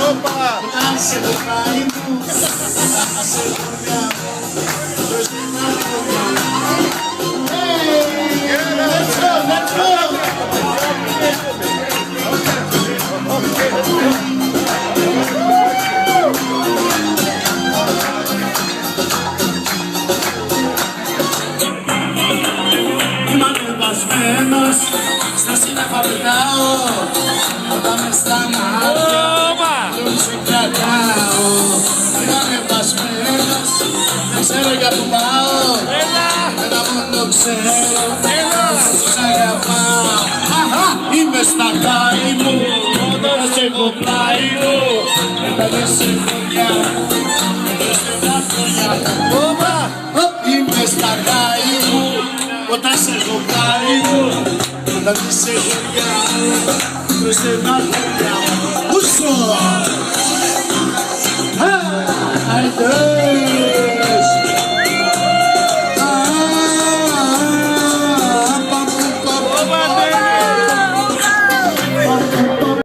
όταν σε το πάει μου, θα σε χωριά μου, το ζητά χωριά μου. Let's go, let's go! Είμαι ανεβασμένος, στα σύννεφα πετάω, όταν μες στα μάτια μου σε κρατάω. Είμαι ανεβασμένος, δεν ξέρω για που πάω, ένα μόνο ξέρω, σ' αγαπάω. Είμαι στα χάρη μου, όταν σε έχω πλάι μου, μετά δεν σε χωριά, μετά σε τα χωριά. Είμαι στα χάρη μου, όταν σε έχω πλάι μου, μετά δεν σε χωριά, μετά σε τα χωριά. Ούσο! I do.